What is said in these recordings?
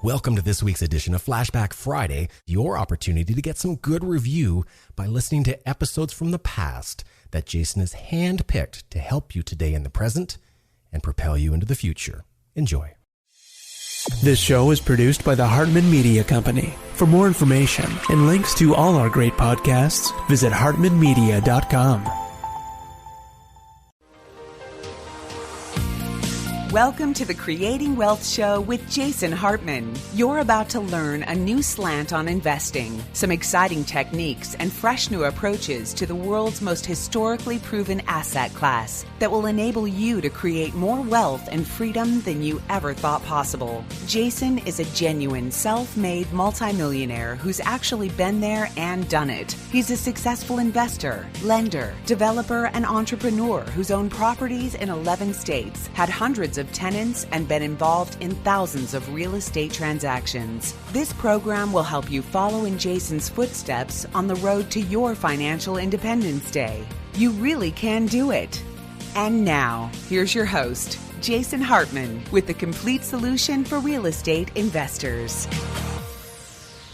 Welcome to this week's edition of Flashback Friday, your opportunity to get some good review by listening to episodes from the past that Jason has handpicked to help you today in the present and propel you into the future. Enjoy. This show is produced by the Hartman Media Company. For more information and links to all our great podcasts, visit hartmanmedia.com. Welcome to the Creating Wealth Show with Jason Hartman. You're about to learn a new slant on investing, some exciting techniques, and fresh new approaches to the world's most historically proven asset class that will enable you to create more wealth and freedom than you ever thought possible. Jason is a genuine self-made multimillionaire who's actually been there and done it. He's a successful investor, lender, developer, and entrepreneur who's owned properties in 11 states, had hundreds of tenants, and been involved in thousands of real estate transactions. This program will help you follow in Jason's footsteps on the road to your financial independence day. You really can do it. And now, here's your host, Jason Hartman, with the complete solution for real estate investors.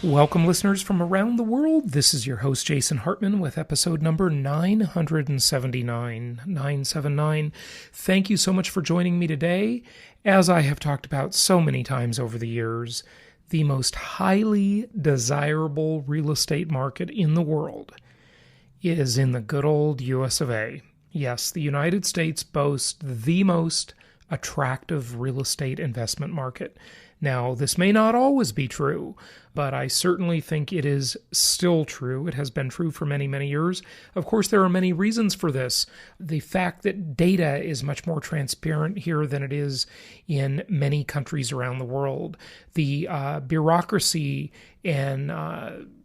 Welcome, listeners from around the world. This is your host, Jason Hartman, with episode number 979. Thank you so much for joining me today. As I have talked about so many times over the years, the most highly desirable real estate market in the world is in the good old US of A. Yes, the United States boasts the most attractive real estate investment market. Now, this may not always be true, but I certainly think it is still true. It has been true for many, many years. Of course, there are many reasons for this. The fact that data is much more transparent here than it is in many countries around the world. The bureaucracy and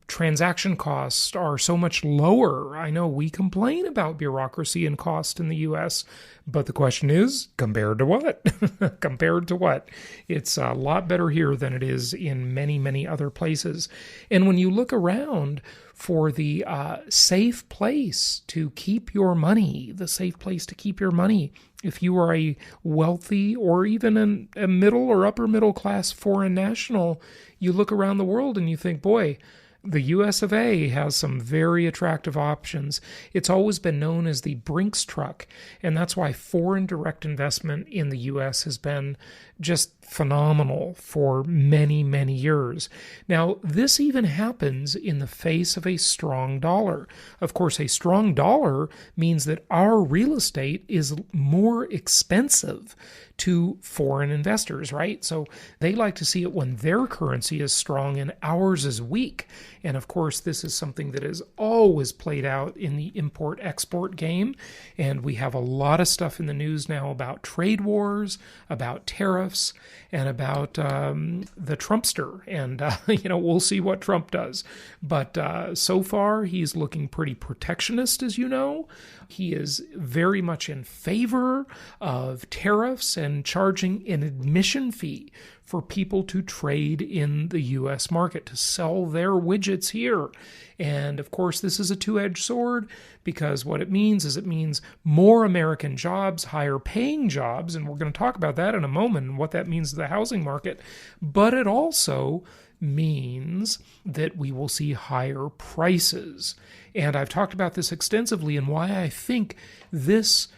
transaction costs are so much lower. I know we complain about bureaucracy and cost in the U.S., but the question is, compared to what? Compared to what? It's a lot better here than it is in many, many other places. And when you look around for the safe place to keep your money, if you are a wealthy or even a middle or upper middle class foreign national, you look around the world and you think, boy, the US of A has some very attractive options. It's always been known as the Brinks truck, and that's why foreign direct investment in the US has been just phenomenal for many, many years. Now, this even happens in the face of a strong dollar. Of course, a strong dollar means that our real estate is more expensive to foreign investors, right? So they like to see it when their currency is strong and ours is weak. And of course, this is something that is always played out in the import-export game. And we have a lot of stuff in the news now about trade wars, about tariffs, and about the Trumpster. And, we'll see what Trump does. But so far, he's looking pretty protectionist, as you know. He is very much in favor of tariffs and charging an admission fee for people to trade in the U.S. market, to sell their widgets here. And of course, this is a two-edged sword, because what it means more American jobs, higher paying jobs, and we're going to talk about that in a moment and what that means to the housing market. But it also means that we will see higher prices. And I've talked about this extensively and why I think this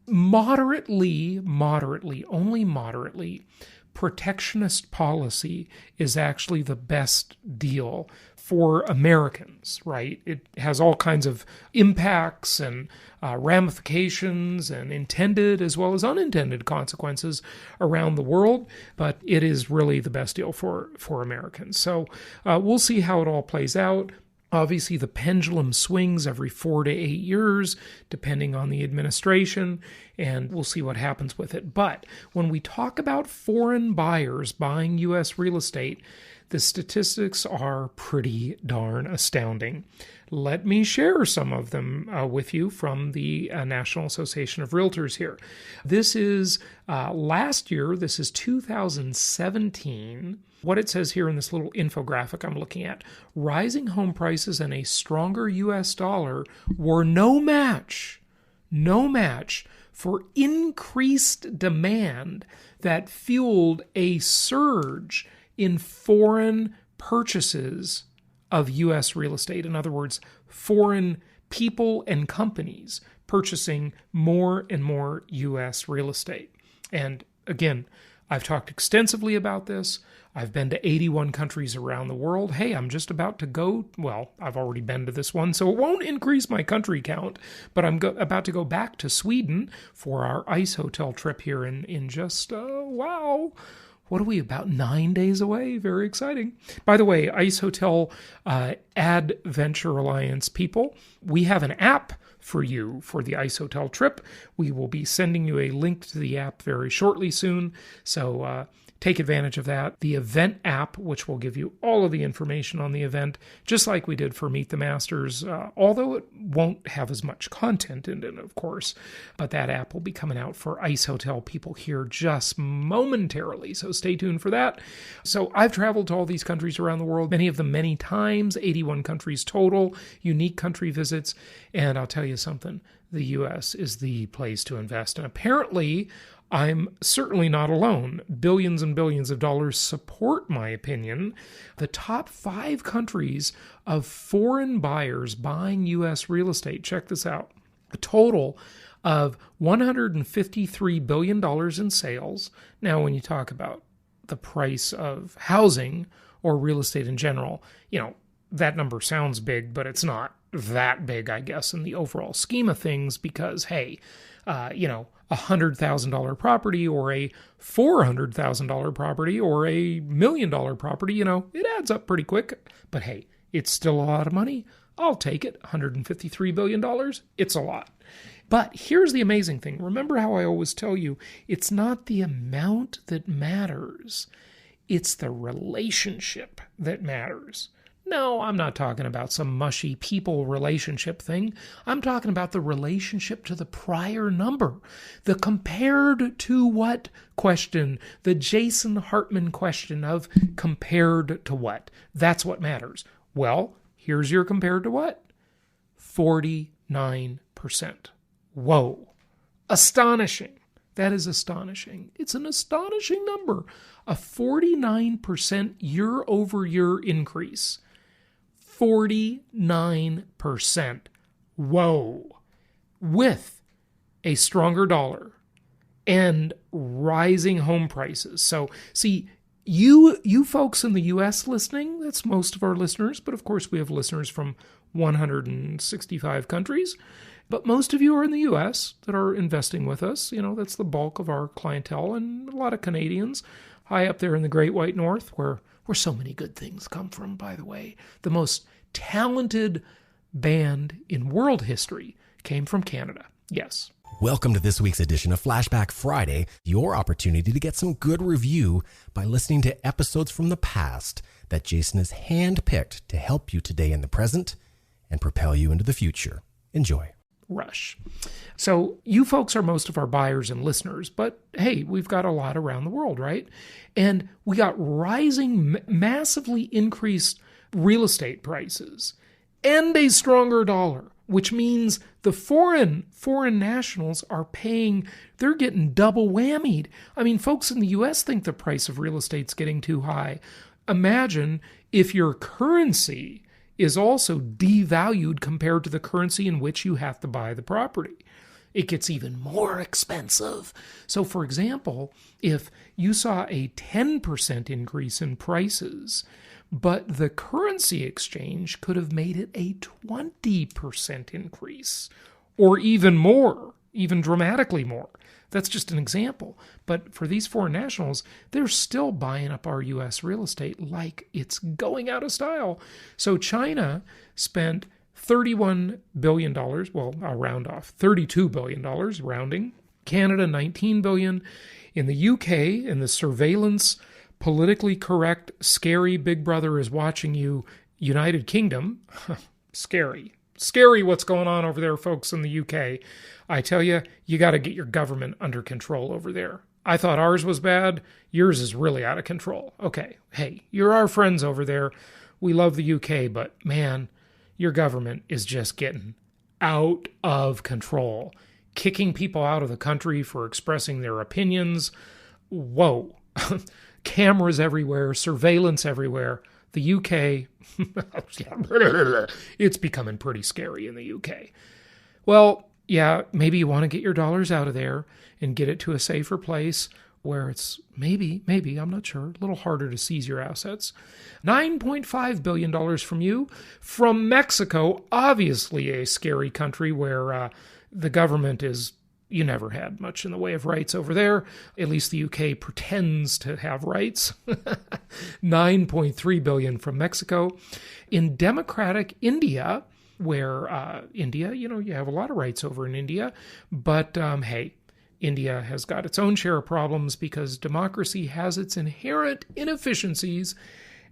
only moderately protectionist policy is actually the best deal for Americans, right? It has all kinds of impacts and ramifications and intended as well as unintended consequences around the world, but it is really the best deal for Americans. So we'll see how it all plays out. Obviously, the pendulum swings every 4 to 8 years, depending on the administration, and we'll see what happens with it. But when we talk about foreign buyers buying U.S. real estate, the statistics are pretty darn astounding. Let me share some of them with you from the National Association of Realtors here. This is last year, this is 2017. What it says here in this little infographic I'm looking at, rising home prices and a stronger U.S. dollar were no match for increased demand that fueled a surge in foreign purchases of U.S. real estate. In other words, foreign people and companies purchasing more and more U.S. real estate. And again, I've talked extensively about this. I've been to 81 countries around the world. Hey, I'm just about to go, well, I've already been to this one, so it won't increase my country count, but I'm about to go back to Sweden for our ice hotel trip here in just, wow, what are we, about 9 days away? Very exciting. By the way, Ice Hotel Adventure Alliance people, we have an app for you for the Ice Hotel trip. We will be sending you a link to the app very shortly soon, so take advantage of that. The event app, which will give you all of the information on the event, just like we did for Meet the Masters, although it won't have as much content in it, of course. But that app will be coming out for Ice Hotel people here just momentarily, so stay tuned for that. So I've traveled to all these countries around the world, many of them many times, 81 countries total, unique country visits, and I'll tell you something, the U.S. is the place to invest. And apparently, I'm certainly not alone. Billions and billions of dollars support my opinion. The top 5 countries of foreign buyers buying U.S. real estate, check this out, a total of $153 billion in sales. Now, when you talk about the price of housing or real estate in general, that number sounds big, but it's not that big, I guess, in the overall scheme of things because, hey, $100,000 property or a $400,000 property or a $1 million property, it adds up pretty quick. But hey, it's still a lot of money. I'll take it. $153 billion, it's a lot. But here's the amazing thing. Remember how I always tell you, it's not the amount that matters. It's the relationship that matters. No, I'm not talking about some mushy people relationship thing. I'm talking about the relationship to the prior number. The compared to what question, the Jason Hartman question of compared to what. That's what matters. Well, here's your compared to what? 49%. Whoa. Astonishing. That is astonishing. It's an astonishing number. A 49% year-over-year increase. 49%. Whoa. With a stronger dollar and rising home prices. So, see, you folks in the U.S. listening, that's most of our listeners, but of course we have listeners from 165 countries. But most of you are in the U.S. that are investing with us. That's the bulk of our clientele, and a lot of Canadians high up there in the Great White North, where so many good things come from, by the way. The most talented band in world history came from Canada. Yes. Welcome to this week's edition of Flashback Friday, your opportunity to get some good review by listening to episodes from the past that Jason has handpicked to help you today in the present and propel you into the future. Enjoy. Rush. So you folks are most of our buyers and listeners, but hey, we've got a lot around the world, right? And we got rising, massively increased real estate prices and a stronger dollar, which means the foreign nationals are paying, they're getting double whammied. I mean, folks in the U.S. think the price of real estate's getting too high. Imagine if your currency is also devalued compared to the currency in which you have to buy the property. It gets even more expensive. So, for example, if you saw a 10% increase in prices, but the currency exchange could have made it a 20% increase, or even more, even dramatically more. That's just an example. But for these foreign nationals, they're still buying up our U.S. real estate like it's going out of style. So China spent $31 billion, well, I'll round off, $32 billion, rounding. Canada, $19 billion. In the UK, in the surveillance, politically correct, scary Big Brother is watching you, United Kingdom, scary. Scary what's going on over there, folks, in the UK. I tell you, you got to get your government under control over there. I thought ours was bad. Yours is really out of control. Okay, hey, you're our friends over there. We love the UK, but man, your government is just getting out of control. Kicking people out of the country for expressing their opinions. Whoa. cameras everywhere, surveillance everywhere. The UK, it's becoming pretty scary in the UK. Well, yeah, maybe you want to get your dollars out of there and get it to a safer place where it's maybe, I'm not sure, a little harder to seize your assets. $9.5 billion from you. From Mexico, obviously a scary country where the government is, you never had much in the way of rights over there. At least the UK pretends to have rights. $9.3 billion from Mexico. In democratic India, where India, you have a lot of rights over in India, but hey, India has got its own share of problems because democracy has its inherent inefficiencies,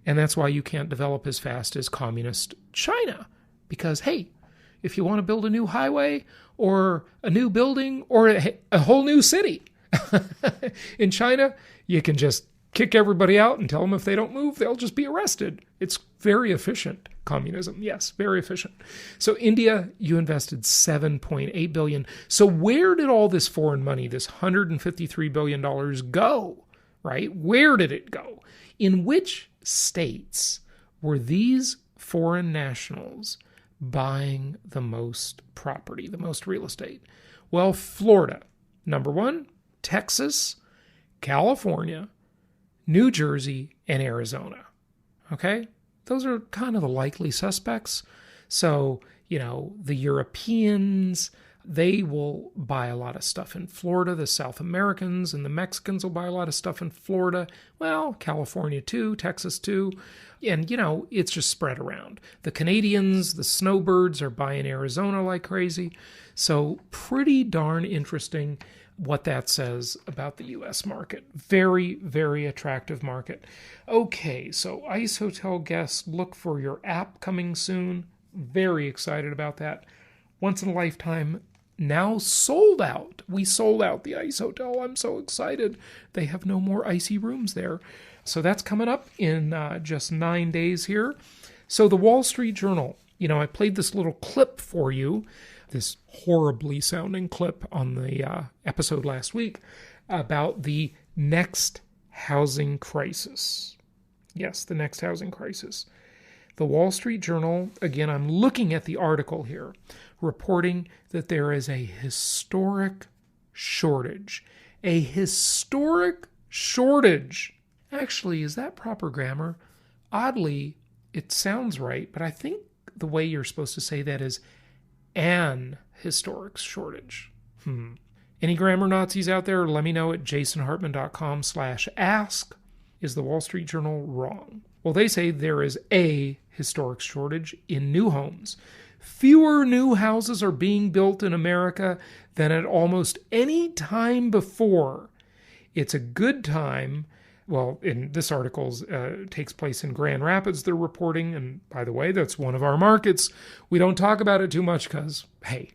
and that's why you can't develop as fast as communist China. Because, hey, if you want to build a new highway or a new building or a whole new city in China, you can just kick everybody out and tell them if they don't move, they'll just be arrested. It's very efficient. Communism, yes, very efficient. So India, you invested $7.8 billion. So where did all this foreign money, this $153 billion go, right? Where did it go? In which states were these foreign nationals buying the most property, the most real estate? Well, Florida, number one, Texas, California, New Jersey, and Arizona. Okay? Those are kind of the likely suspects. So, the Europeans, they will buy a lot of stuff in Florida. The South Americans and the Mexicans will buy a lot of stuff in Florida. Well, California too, Texas too. And, it's just spread around. The Canadians, the snowbirds are buying Arizona like crazy. So pretty darn interesting what that says about the U.S. market. Very, very attractive market. Okay, so ICE Hotel guests, look for your app coming soon. Very excited about that. Once in a lifetime, now sold out. We sold out the ICE Hotel. I'm so excited. They have no more icy rooms there. So that's coming up in just 9 days here. So the Wall Street Journal, I played this little clip for you, this horribly sounding clip on the episode last week about the next housing crisis. Yes, the next housing crisis. The Wall Street Journal, again, I'm looking at the article here, reporting that there is a historic shortage. A historic shortage. Actually, is that proper grammar? Oddly, it sounds right, but I think the way you're supposed to say that is an historic shortage. Any grammar Nazis out there, let me know at jasonhartman.com/ask. Is the Wall Street Journal wrong? Well, they say there is a historic shortage in new homes. Fewer new houses are being built in America than at almost any time before. It's a good time. Well, in this article takes place in Grand Rapids, they're reporting. And by the way, that's one of our markets. We don't talk about it too much because, hey,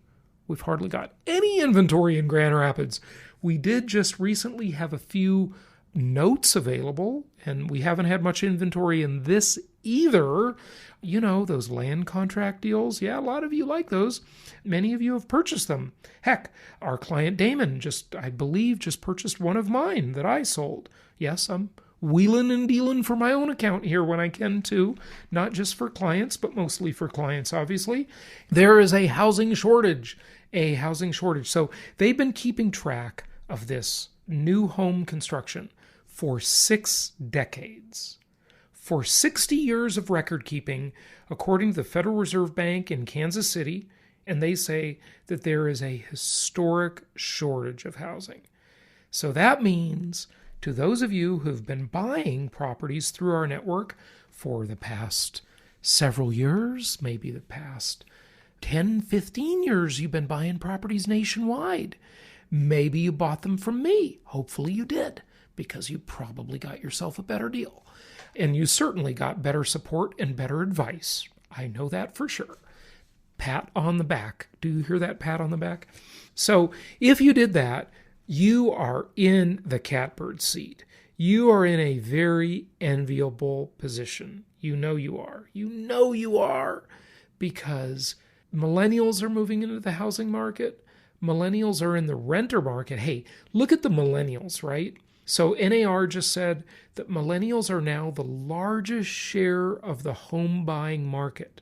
we've hardly got any inventory in Grand Rapids. We did just recently have a few notes available, and we haven't had much inventory in this either. Those land contract deals. Yeah, a lot of you like those. Many of you have purchased them. Heck, our client Damon I believe just purchased one of mine that I sold. Yes, I'm wheeling and dealing for my own account here when I can too. Not just for clients, but mostly for clients, obviously. There is a housing shortage. So they've been keeping track of this new home construction for 6 decades. For 60 years of record keeping, according to the Federal Reserve Bank in Kansas City, and they say that there is a historic shortage of housing. So that means to those of you who've been buying properties through our network for the past several years, maybe the past 10, 15 years, you've been buying properties nationwide. Maybe you bought them from me. Hopefully you did, because you probably got yourself a better deal. And you certainly got better support and better advice. I know that for sure. Pat on the back. Do you hear that pat on the back? So if you did that, you are in the catbird seat. You are in a very enviable position. You know you are. Because millennials are moving into the housing market. Millennials are in the renter market. Hey, look at the millennials, right? So NAR just said that millennials are now the largest share of the home buying market.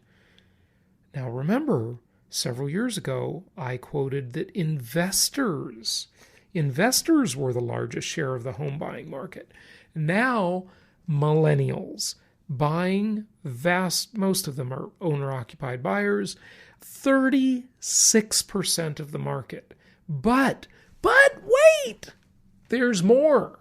Now remember, several years ago, I quoted that investors were the largest share of the home buying market. Now, millennials buying most of them are owner-occupied buyers, 36% of the market. But wait, there's more.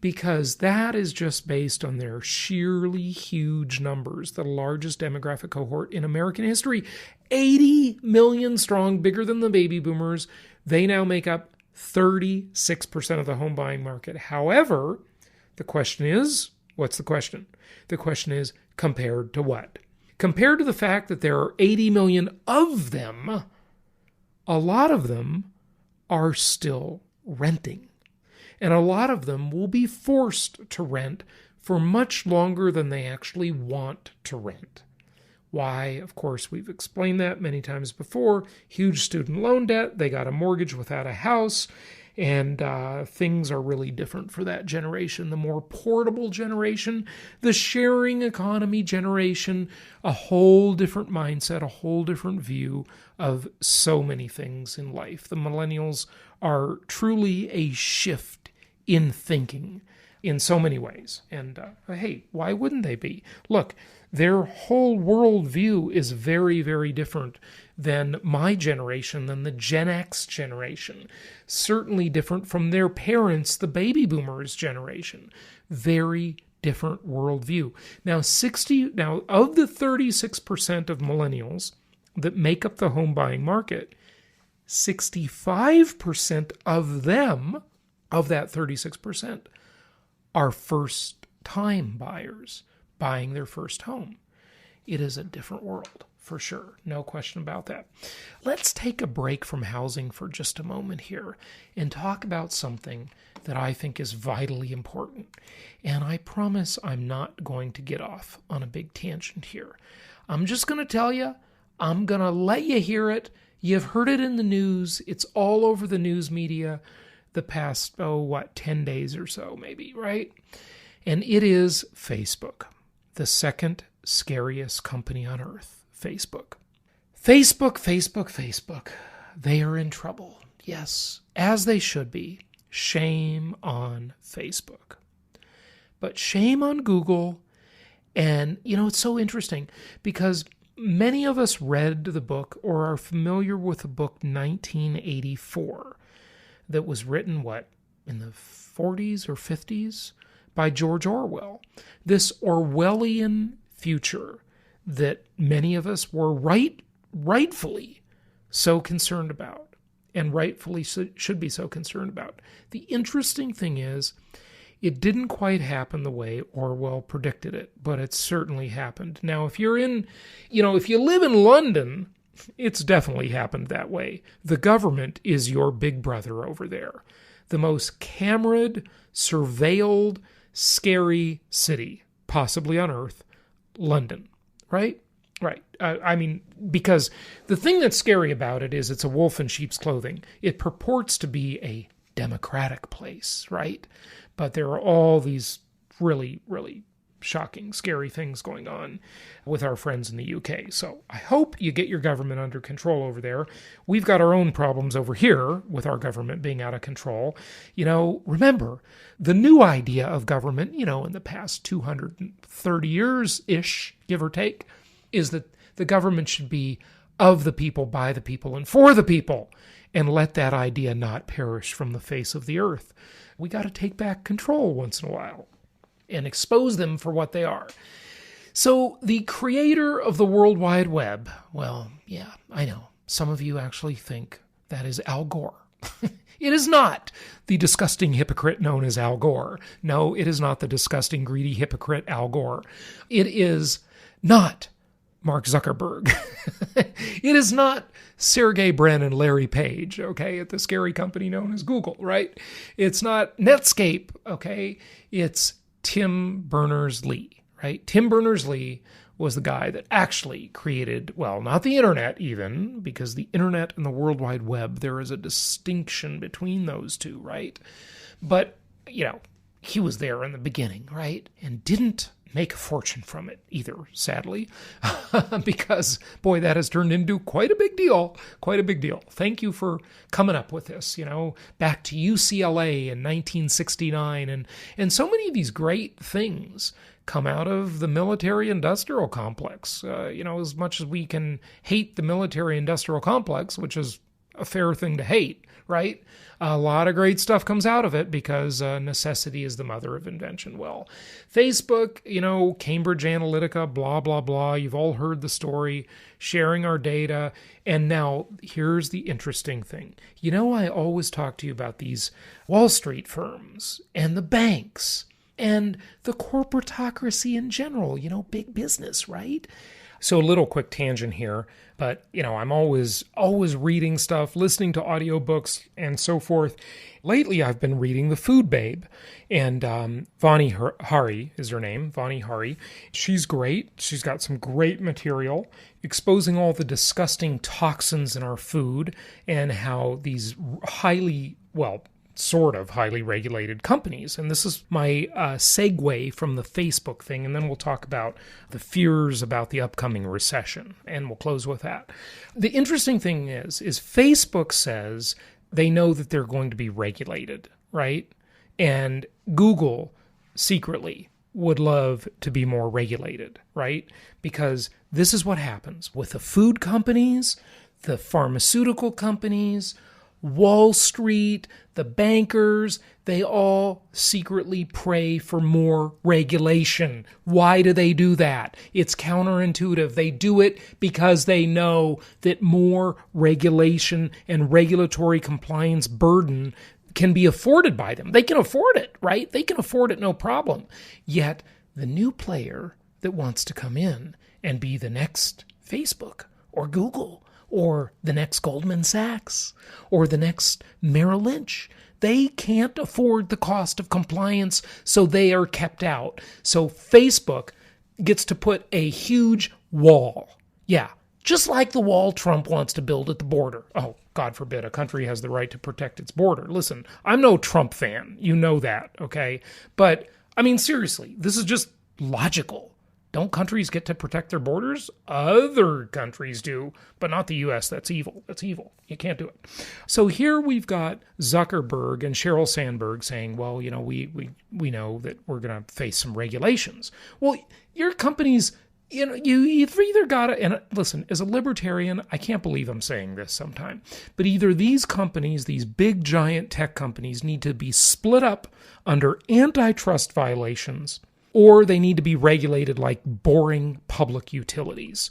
Because that is just based on their sheerly huge numbers, the largest demographic cohort in American history, 80 million strong, bigger than the baby boomers. They now make up 36% of the home buying market. However, the question is, what's the question? The question is, compared to what? Compared to the fact that there are 80 million of them, a lot of them are still renting. And a lot of them will be forced to rent for much longer than they actually want to rent. Why? Of course, we've explained that many times before. Huge student loan debt, they got a mortgage without a house, and things are really different for that generation. The more portable generation, the sharing economy generation, a whole different mindset, a whole different view of so many things in life. The millennials are truly a shift in thinking in so many ways. And hey, why wouldn't they be? Look, their whole worldview is very, very different than my generation, than the Gen X generation. Certainly different from their parents, the baby boomers generation. Very different worldview. Now, of the 36% of millennials that make up the home buying market, 65% of them, of that 36%, are first-time buyers buying their first home. It is a different world, for sure. No question about that. Let's take a break from housing for just a moment here and talk about something that I think is vitally important. And I promise I'm not going to get off on a big tangent here. I'm just going to tell you, I'm going to let you hear it. You've heard it in the news. It's all over the news media the past, 10 days or so maybe, right? And it is Facebook, the second scariest company on earth, Facebook. Facebook. They are in trouble. Yes, as they should be. Shame on Facebook. But shame on Google. And, it's so interesting because many of us read the book or are familiar with the book 1984 that was written, in the 40s or 50s by George Orwell. This Orwellian future that many of us were rightfully so concerned about and rightfully should be so concerned about. The interesting thing is, it didn't quite happen the way Orwell predicted it, but it certainly happened. Now, if you live in London, it's definitely happened that way. The government is your big brother over there. The most cameraed, surveilled, scary city, possibly on earth, London, right? Right. Because the thing that's scary about it is it's a wolf in sheep's clothing. It purports to be a democratic place, right? But there are all these really, really shocking, scary things going on with our friends in the UK. So I hope you get your government under control over there. We've got our own problems over here with our government being out of control. Remember, the new idea of government, in the past 230 years-ish, give or take, is that the government should be of the people, by the people, and for the people, and let that idea not perish from the face of the earth. We got to take back control once in a while and expose them for what they are. So the creator of the World Wide Web, well, yeah, I know. Some of you actually think that is Al Gore. It is not the disgusting hypocrite known as Al Gore. No, it is not the disgusting, greedy hypocrite Al Gore. It is not Mark Zuckerberg. It is not Sergey Brin and Larry Page, okay, at the scary company known as Google, right? It's not Netscape, okay? It's Tim Berners-Lee, right? Tim Berners-Lee was the guy that actually created, well, not the internet even, because the internet and the World Wide Web, there is a distinction between those two, right? But he was there in the beginning, right? And didn't make a fortune from it either, sadly, because, boy, that has turned into quite a big deal, Thank you for coming up with this, back to UCLA in 1969. And so many of these great things come out of the military-industrial complex. As much as we can hate the military-industrial complex, which is a fair thing to hate, right? A lot of great stuff comes out of it because necessity is the mother of invention. Well, Facebook, Cambridge Analytica, blah, blah, blah. You've all heard the story, sharing our data. And now here's the interesting thing. I always talk to you about these Wall Street firms and the banks and the corporatocracy in general, big business, right? So a little quick tangent here, but, I'm always reading stuff, listening to audiobooks and so forth. Lately, I've been reading The Food Babe, and Vani Hari is her name, Vani Hari. She's great. She's got some great material exposing all the disgusting toxins in our food and how these sort of highly regulated companies. And this is my segue from the Facebook thing, and then we'll talk about the fears about the upcoming recession, and we'll close with that. The interesting thing is Facebook says they know that they're going to be regulated, right? And Google secretly would love to be more regulated, right? Because this is what happens with the food companies, the pharmaceutical companies, Wall Street, the bankers, they all secretly pray for more regulation. Why do they do that? It's counterintuitive. They do it because they know that more regulation and regulatory compliance burden can be afforded by them. They can afford it, right? They can afford it, no problem. Yet the new player that wants to come in and be the next Facebook or Google or the next Goldman Sachs, or the next Merrill Lynch. They can't afford the cost of compliance, so they are kept out. So Facebook gets to put a huge wall. Yeah, just like the wall Trump wants to build at the border. Oh, God forbid, a country has the right to protect its border. Listen, I'm no Trump fan. You know that, okay? But, seriously, this is just logical. Don't countries get to protect their borders? Other countries do, but not the U.S. That's evil. You can't do it. So here we've got Zuckerberg and Sheryl Sandberg saying, well, we know that we're going to face some regulations. Well, your companies, you've either got to, and listen, as a libertarian, I can't believe I'm saying this sometime, but either these companies, these big giant tech companies, need to be split up under antitrust violations, or they need to be regulated like boring public utilities.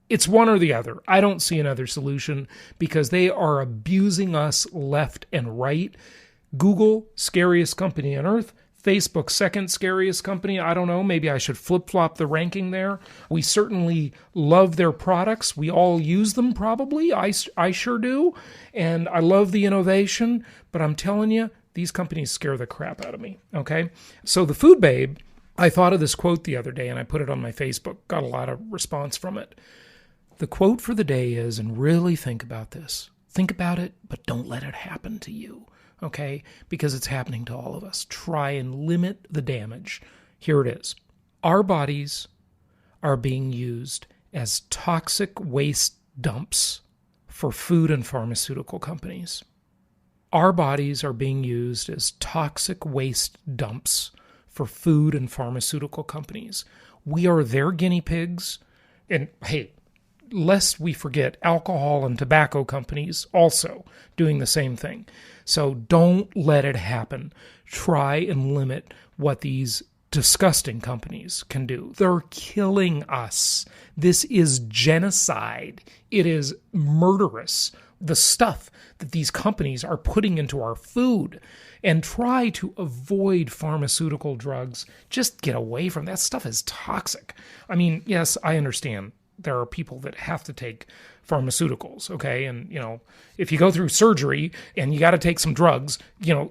It's one or the other. I don't see another solution because they are abusing us left and right. Google, scariest company on earth. Facebook, second scariest company. I don't know. Maybe I should flip-flop the ranking there. We certainly love their products. We all use them probably. I sure do. And I love the innovation. But I'm telling you, these companies scare the crap out of me. Okay? So the Food Babe, I thought of this quote the other day and I put it on my Facebook. Got a lot of response from it. The quote for the day is, and really think about this. Think about it, but don't let it happen to you, okay? Because it's happening to all of us. Try and limit the damage. Here it is. Our bodies are being used as toxic waste dumps for food and pharmaceutical companies. Our bodies are being used as toxic waste dumps for food and pharmaceutical companies. We are their guinea pigs. And hey, lest we forget, alcohol and tobacco companies also doing the same thing. So don't let it happen. Try and limit what these disgusting companies can do. They're killing us. This is genocide. It is murderous. The stuff that these companies are putting into our food. And try to avoid pharmaceutical drugs. Just get away from that stuff. Is toxic. Yes, I understand. There are people that have to take pharmaceuticals, okay? And, if you go through surgery and you got to take some drugs,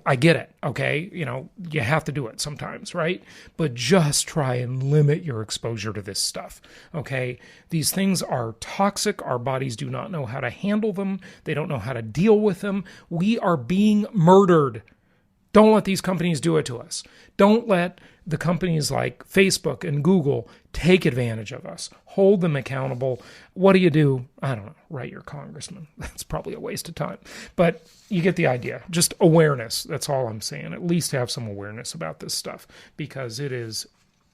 I get it, okay? You have to do it sometimes, right? But just try and limit your exposure to this stuff, okay? These things are toxic. Our bodies do not know how to handle them. They don't know how to deal with them. We are being murdered. Don't let these companies do it to us. Don't let the companies like Facebook and Google take advantage of us. Hold them accountable. What do? I don't know. Write your congressman. That's probably a waste of time. But you get the idea. Just awareness. That's all I'm saying. At least have some awareness about this stuff because it is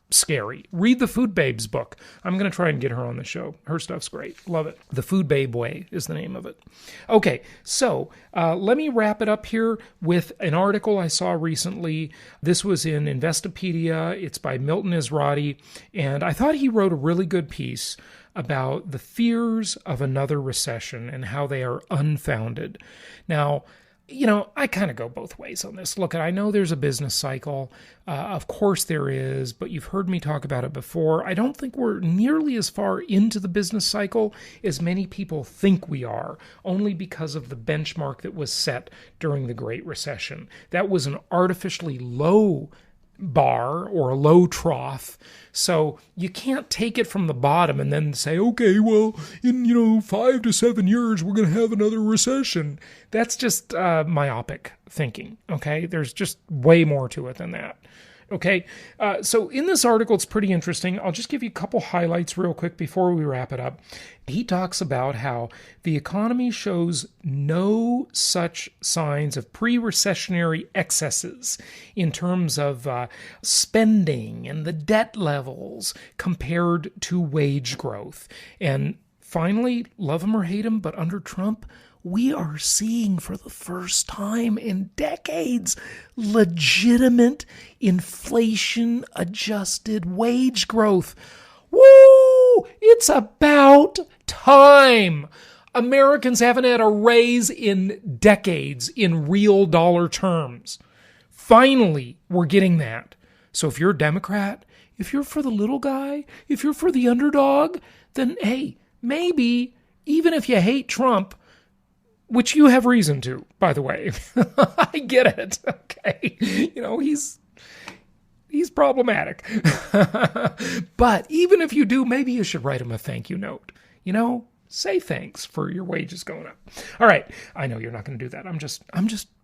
scary. Read the Food Babes book. I'm going to try and get her on the show. Her stuff's great. Love it. The Food Babe Way is the name of it. Okay, so let me wrap it up here with an article I saw recently. This was in Investopedia. It's by Milton Ezrati, and I thought he wrote a really good piece about the fears of another recession and how they are unfounded. Now, I kind of go both ways on this. Look, I know there's a business cycle. Of course there is, but you've heard me talk about it before. I don't think we're nearly as far into the business cycle as many people think we are, only because of the benchmark that was set during the Great Recession. That was an artificially low bar or a low trough. So you can't take it from the bottom and then say, okay, well, in 5 to 7 years, we're going to have another recession. That's just myopic thinking, okay? There's just way more to it than that. Okay, so in this article, it's pretty interesting. I'll just give you a couple highlights real quick before we wrap it up. He talks about how the economy shows no such signs of pre-recessionary excesses in terms of spending and the debt levels compared to wage growth. And finally, love him or hate him, but under Trump, we are seeing for the first time in decades legitimate inflation-adjusted wage growth. Woo! It's about time. Americans haven't had a raise in decades in real dollar terms. Finally, we're getting that. So if you're a Democrat, if you're for the little guy, if you're for the underdog, then hey, maybe, even if you hate Trump, which you have reason to, by the way. I get it. Okay. He's problematic. But even if you do, maybe you should write him a thank you note. Say thanks for your wages going up. All right. I know you're not going to do that. I'm just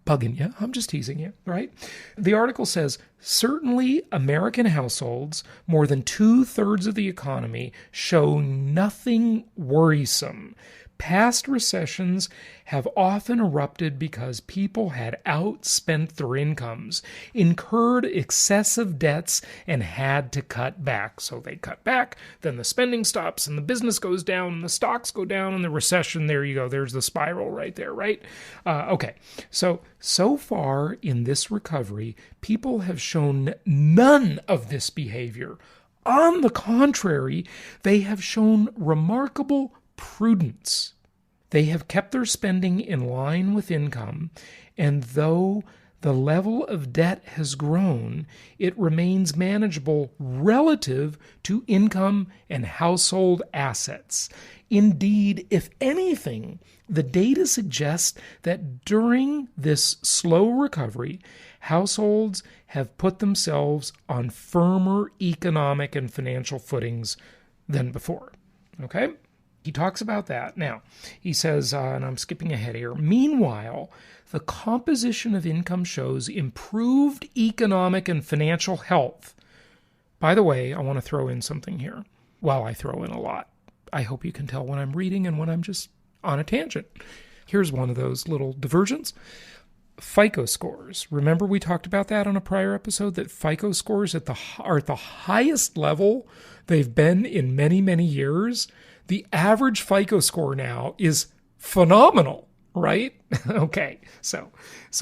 bugging you. I'm just teasing you, right? The article says, certainly American households, more than 2/3 of the economy, show nothing worrisome. Past recessions have often erupted because people had outspent their incomes, incurred excessive debts, and had to cut back. So they cut back, then the spending stops, and the business goes down, and the stocks go down, and the recession, there you go. There's the spiral right there, right? Okay, so far in this recovery, people have shown none of this behavior. On the contrary, they have shown remarkable prudence. They have kept their spending in line with income, and though the level of debt has grown, it remains manageable relative to income and household assets. Indeed, if anything, the data suggests that during this slow recovery, households have put themselves on firmer economic and financial footings than before. Okay? He talks about that. Now, he says, and I'm skipping ahead here, meanwhile, the composition of income shows improved economic and financial health. By the way, I want to throw in something here. Well, I throw in a lot. I hope you can tell when I'm reading and when I'm just on a tangent. Here's one of those little diversions. FICO scores. Remember we talked about that on a prior episode, that FICO scores are at the highest level they've been in many, many years. The average FICO score now is phenomenal, right? Okay, so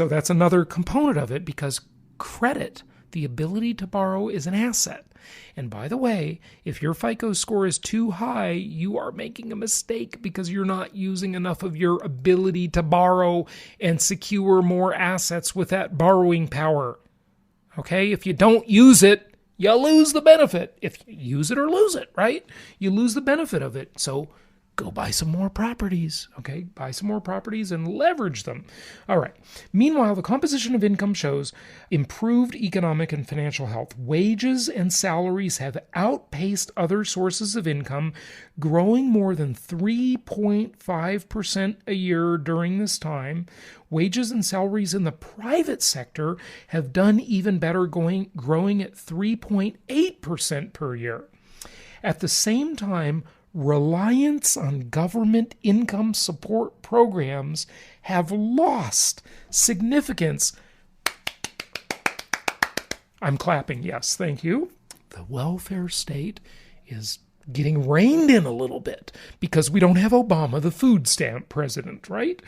that's another component of it, because credit, the ability to borrow, is an asset. And by the way, if your FICO score is too high, you are making a mistake because you're not using enough of your ability to borrow and secure more assets with that borrowing power. Okay, if you don't use it, you lose the benefit. If you use it or lose it, right? You lose the benefit of it. So go buy some more properties, okay? Buy some more properties and leverage them. All right. Meanwhile, the composition of income shows improved economic and financial health. Wages and salaries have outpaced other sources of income, growing more than 3.5% a year during this time. Wages and salaries in the private sector have done even better, growing at 3.8% per year. At the same time, reliance on government income support programs have lost significance. I'm clapping, yes, thank you. The welfare state is getting reined in a little bit because we don't have Obama, the food stamp president, right?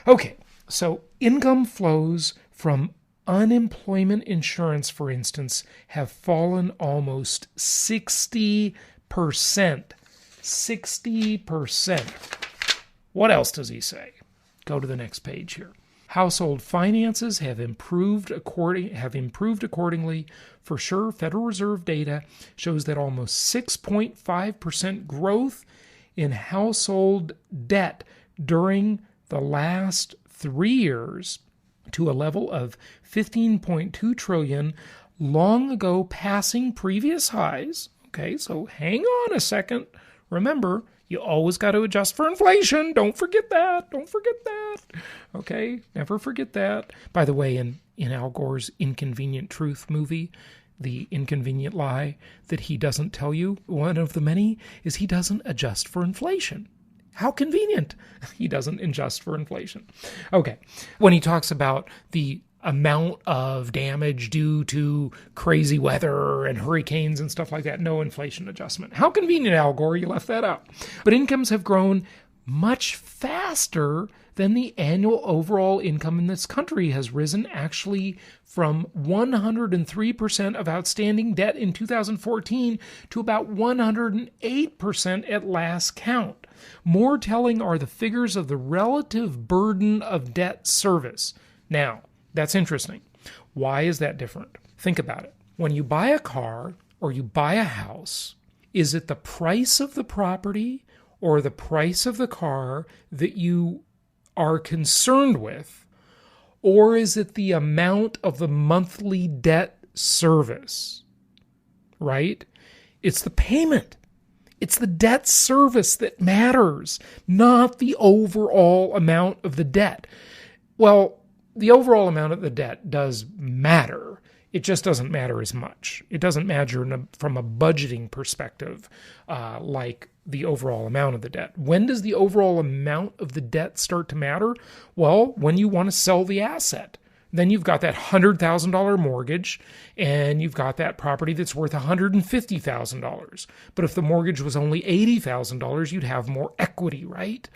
Okay, so income flows from unemployment insurance, for instance, have fallen almost 60%. 60%. What else does he say? Go to the next page here. Household finances have improved accordingly. For sure, Federal Reserve data shows that almost 6.5% growth in household debt during the last 3 years to a level of $15.2 trillion, long ago passing previous highs. Okay, so hang on a second. Remember, you always got to adjust for inflation. Don't forget that. Don't forget that. Okay, never forget that. By the way, in Al Gore's Inconvenient Truth movie, the inconvenient lie that he doesn't tell you, one of the many, is he doesn't adjust for inflation. How convenient. He doesn't adjust for inflation. Okay, when he talks about the amount of damage due to crazy weather and hurricanes and stuff like that, no inflation adjustment. How convenient, Al Gore, you left that out. But incomes have grown much faster than the annual overall income in this country has risen, actually from 103% of outstanding debt in 2014 to about 108% at last count. More telling are the figures of the relative burden of debt service. Now, that's interesting. Why is that different? Think about it. When you buy a car or you buy a house, is it the price of the property or the price of the car that you are concerned with? Or is it the amount of the monthly debt service? Right? It's the payment. It's the debt service that matters, not the overall amount of the debt. Well, the overall amount of the debt does matter. It just doesn't matter as much. It doesn't matter from a budgeting perspective like the overall amount of the debt. When does the overall amount of the debt start to matter? Well, when you want to sell the asset. Then you've got that $100,000 mortgage, and you've got that property that's worth $150,000. But if the mortgage was only $80,000, you'd have more equity, right?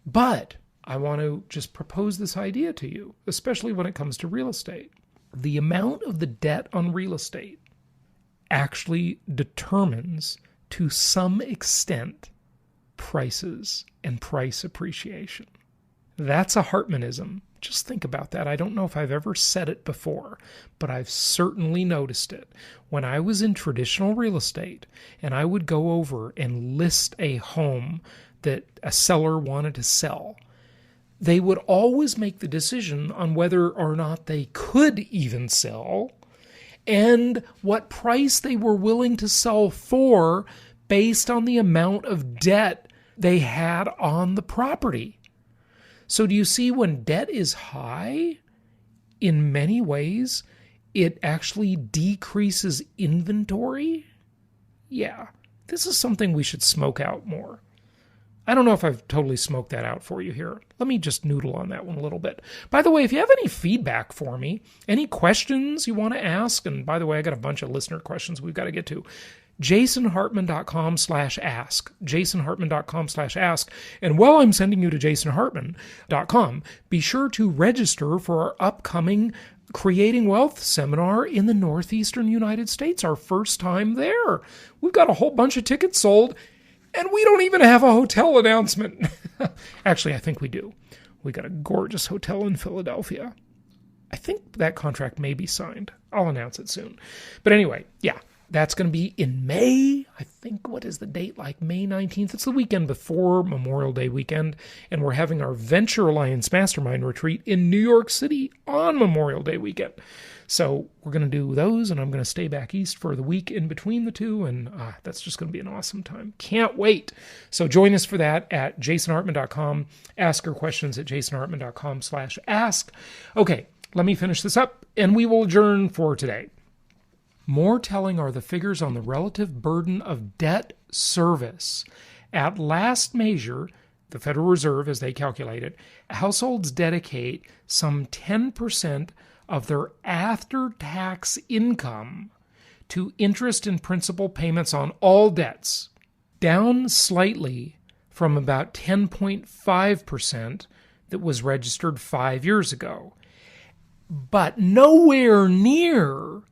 But I want to just propose this idea to you, especially when it comes to real estate. The amount of the debt on real estate actually determines, to some extent, prices and price appreciation. That's a Hartmanism. Just think about that. I don't know if I've ever said it before, but I've certainly noticed it. When I was in traditional real estate and I would go over and list a home that a seller wanted to sell, they would always make the decision on whether or not they could even sell and what price they were willing to sell for based on the amount of debt they had on the property. So do you see, when debt is high, in many ways, it actually decreases inventory? Yeah, this is something we should smoke out more. I don't know if I've totally smoked that out for you here. Let me just noodle on that one a little bit. By the way, if you have any feedback for me, any questions you want to ask, and by the way, I got a bunch of listener questions we've got to get to, jasonhartman.com/ask, jasonhartman.com/ask. And while I'm sending you to jasonhartman.com, be sure to register for our upcoming Creating Wealth seminar in the Northeastern United States, our first time there. We've got a whole bunch of tickets sold, and we don't even have a hotel announcement. Actually, I think we do. We got a gorgeous hotel in Philadelphia. I think that contract may be signed. I'll announce it soon. But anyway, yeah, that's going to be in May. I think, what is the date, like May 19th? It's the weekend before Memorial Day weekend, and we're having our Venture Alliance Mastermind Retreat in New York City on Memorial Day weekend. So we're going to do those, and I'm going to stay back east for the week in between the two, and that's just going to be an awesome time. Can't wait. So join us for that at jasonhartman.com. Ask your questions at jasonhartman.com/ask. Okay, let me finish this up, and we will adjourn for today. More telling are the figures on the relative burden of debt service. At last measure, the Federal Reserve, as they calculate it, households dedicate some 10% of their after-tax income to interest and principal payments on all debts, down slightly from about 10.5% that was registered 5 years ago, but nowhere near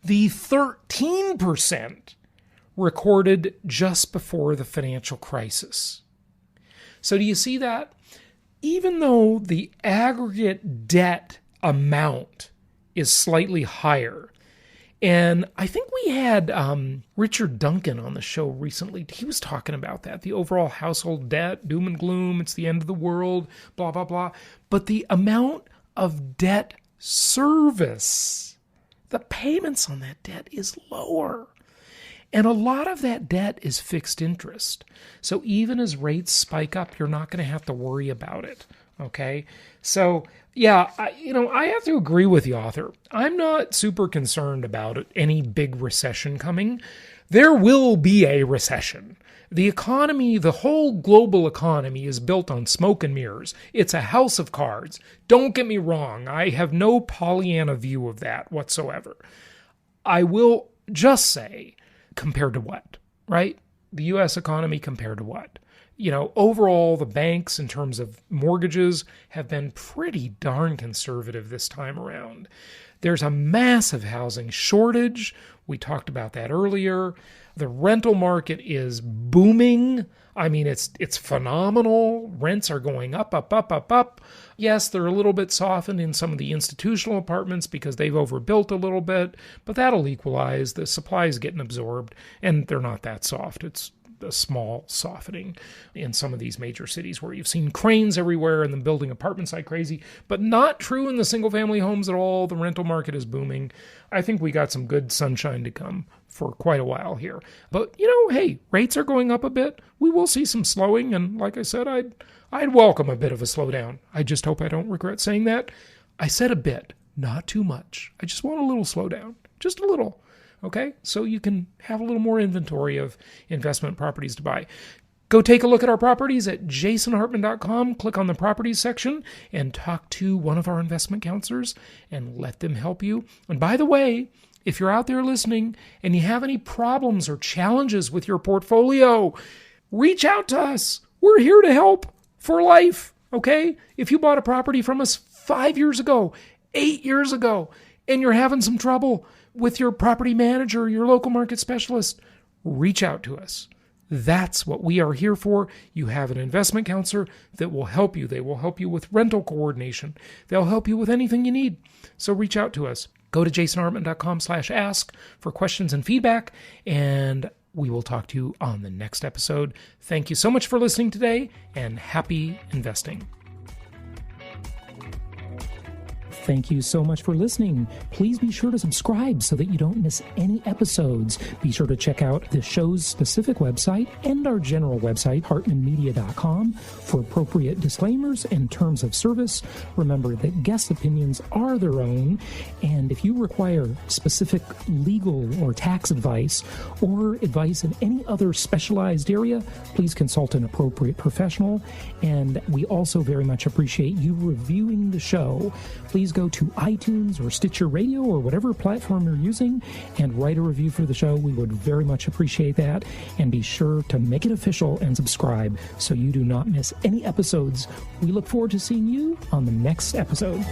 the 13% recorded just before the financial crisis. So do you see that? Even though the aggregate debt amount is slightly higher, and I think we had Richard Duncan on the show recently. He was talking about that, the overall household debt, doom and gloom, it's the end of the world, blah, blah, blah. But the amount of debt service, the payments on that debt is lower. And a lot of that debt is fixed interest. So even as rates spike up, you're not going to have to worry about it. Okay? So, yeah, I have to agree with the author. I'm not super concerned about any big recession coming. There will be a recession. The economy, the whole global economy is built on smoke and mirrors. It's a house of cards. Don't get me wrong. I have no Pollyanna view of that whatsoever. I will just say, compared to what, right? The U.S. economy compared to what? Overall, the banks in terms of mortgages have been pretty darn conservative this time around. There's a massive housing shortage. We talked about that earlier. The rental market is booming. I mean, it's phenomenal. Rents are going up, up, up, up, up. Yes, they're a little bit softened in some of the institutional apartments because they've overbuilt a little bit, but that'll equalize. The supply is getting absorbed, and they're not that soft. It's a small softening in some of these major cities where you've seen cranes everywhere and them building apartments like crazy, but not true in the single-family homes at all. The rental market is booming. I think we got some good sunshine to come for quite a while here. But, hey, rates are going up a bit. We will see some slowing, and like I said, I'd welcome a bit of a slowdown. I just hope I don't regret saying that. I said a bit, not too much. I just want a little slowdown, just a little. Okay, so you can have a little more inventory of investment properties to buy. Go take a look at our properties at jasonhartman.com. Click on the properties section and talk to one of our investment counselors and let them help you. And by the way, if you're out there listening and you have any problems or challenges with your portfolio, reach out to us. We're here to help for life, okay? If you bought a property from us 5 years ago, 8 years ago, and you're having some trouble with your property manager, your local market specialist, reach out to us. That's what we are here for. You have an investment counselor that will help you. They will help you with rental coordination. They'll help you with anything you need. So reach out to us. Go to jasonhartman.com/ask for questions and feedback, and we will talk to you on the next episode. Thank you so much for listening today, and happy investing. Thank you so much for listening. Please be sure to subscribe so that you don't miss any episodes. Be sure to check out the show's specific website and our general website, hartmanmedia.com, for appropriate disclaimers and terms of service. Remember that guest opinions are their own, and if you require specific legal or tax advice or advice in any other specialized area, please consult an appropriate professional. And we also very much appreciate you reviewing the show. Please go to iTunes or Stitcher Radio or whatever platform you're using and write a review for the show. We would very much appreciate that. And be sure to make it official and subscribe so you do not miss any episodes. We look forward to seeing you on the next episode.